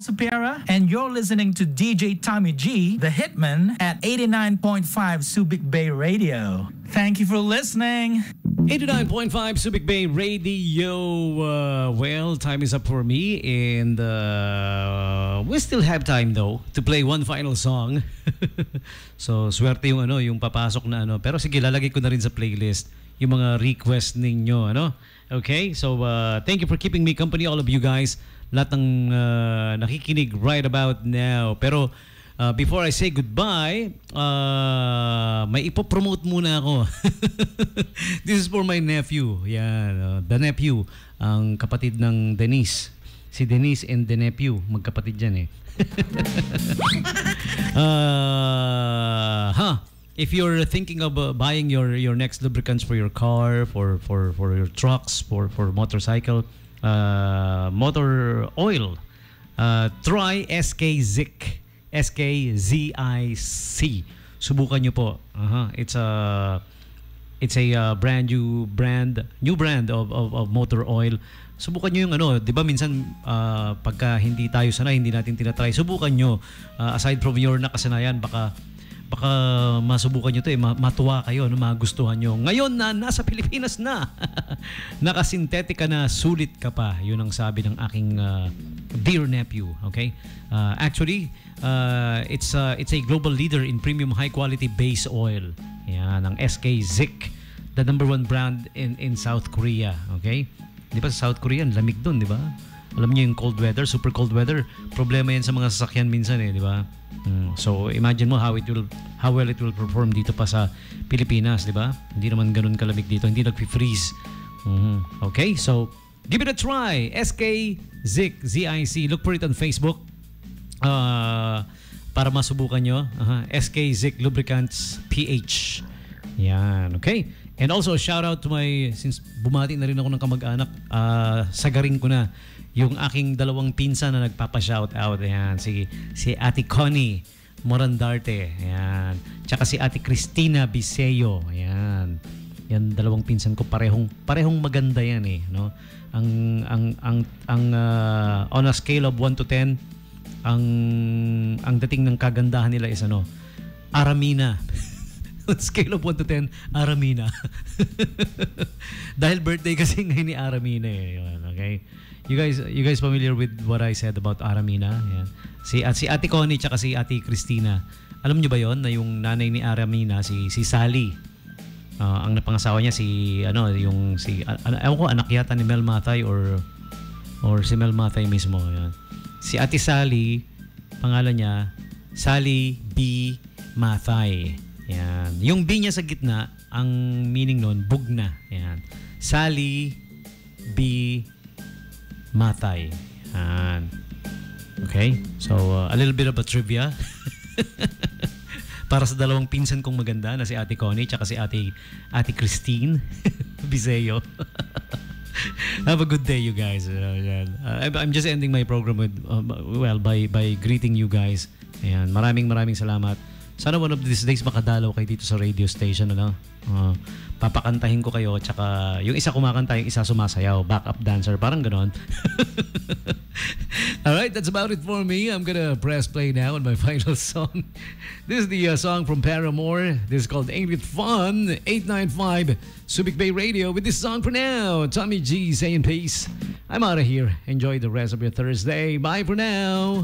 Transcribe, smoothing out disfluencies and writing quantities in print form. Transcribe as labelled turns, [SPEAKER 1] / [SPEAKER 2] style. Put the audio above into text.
[SPEAKER 1] Sapera, and you're listening to DJ Tommy G, the Hitman, at 89.5 Subic Bay Radio. Thank you for listening.
[SPEAKER 2] 89.5 Subic Bay Radio. Well, time is up for me, and we still have time though to play one final song. So, swerte yung papasok na pero sige, lalagay ko na rin sa playlist yung mga request ninyo, Okay? So, thank you for keeping me company, all of you guys. Lahat ng nakikinig right about now. Pero before I say goodbye, may ipopromote muna ako. This is for my nephew. Yan, the nephew, ang kapatid ng Denise. Si Denise and the nephew, magkapatid yan If you're thinking of buying your next lubricants for your car, for your trucks, for motorcycle, motor oil, try SK Zik, SKZIC. Subukan nyo po. It's a new brand of motor oil. Subukan nyo yung di ba minsan pagka hindi tayo sanay, hindi natin tinatry. Subukan nyo. Aside from your nakasanayan, baka masubukan nyo ito matuwa kayo, magustuhan nyo. Ngayon na nasa Pilipinas na, nakasintetic ka na, sulit ka pa. Yun ang sabi ng aking dear nephew. Okay? Actually, it's a global leader in premium high-quality base oil. Yan, ang SK Zik, the #1 brand in South Korea. Okay? Di ba sa South Korea, lamig dun, di ba? Alam niyo yung cold weather, super cold weather, problema yan sa mga sasakyan minsan di ba? So imagine mo how well it will perform dito pa sa Pilipinas, di ba? Hindi naman ganun kalamig dito, hindi nagfi-freeze. Okay, so give it a try. SK Zik, ZIC. Look for it on Facebook para masubukan nyo. SK Zik Lubricants PH. Yan, okay? And also shout out to since bumati na rin ako ng kamag-anak, sagarin ko na yung aking dalawang pinsan na nagpapa-shout out. Ayan, si Ate Connie Morandarte. Ayan. Tsaka si Ate Cristina Biseo. Ayan. Yan dalawang pinsan ko, parehong maganda yan no. On a scale of 1 to 10, ang dating ng kagandahan nila is Aramina. On scale of 1 to 10, Aramina. Dahil birthday kasi ngayon ni Aramina okay? You guys familiar with what I said about Aramina? Yan. Si Ate Connie tsaka si Ate Cristina. Alam niyo ba 'yon na yung nanay ni Aramina si Sally. Ang napangasawa niya ewan ko, anak yata ni Mel Matay or si Mel Matay mismo. Yan. Si Ate Sally, pangalan niya Sally B. Matay. Yan. Yung B niya sa gitna, ang meaning nun, bugna. Yan. Sally B. Matay. Yan. Okay? So, a little bit of a trivia. Para sa dalawang pinsan kong maganda na si Ate Connie tsaka si Ate Christine Biseo. Have a good day, you guys. I'm just ending my program with, by greeting you guys. Ayan. Maraming salamat. Sana one of these days makadalaw kayo dito sa radio station, papakantahin ko kayo, tsaka yung isa kumakanta, yung isa sumasayaw, backup dancer, parang ganon. Alright, that's about it for me. I'm gonna press play now on my final song. This is the song from Paramore. This is called Ain't It Fun? 895 Subic Bay Radio with this song for now. Tommy G saying peace. I'm out of here. Enjoy the rest of your Thursday. Bye for now.